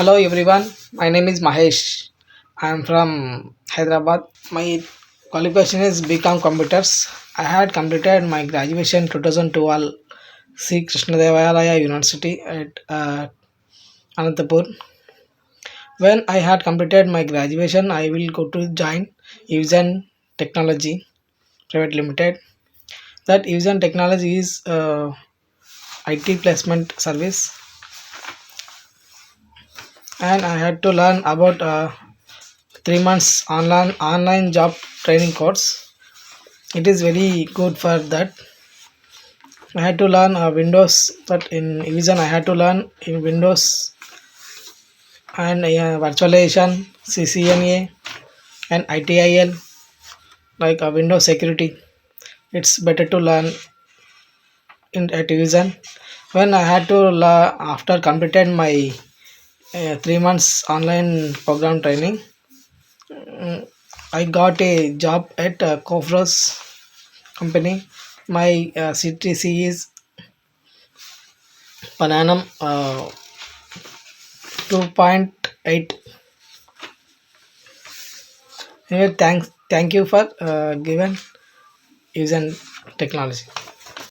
Hello everyone, my name is Mahesh. I am from Hyderabad. My qualification is BCom Computers. I had completed my graduation 2012 C. Krishnadevaraya University at Anantapur. When I had completed my graduation, I will go to join Evision Technology Private Limited. That Evision Technology is IT placement service, and I had to learn about 3 months online job training course. It is very good for that. I had to learn Windows, but in Evision I had to learn in Windows and virtualization, CCNA and ITIL, like Windows security. It's better to learn in at Evision. When I had to after completed my 3 months online program training, mm, I got a job at Coforge company. My CTC is per annum 2.8. Anyway, thank you for given using technology.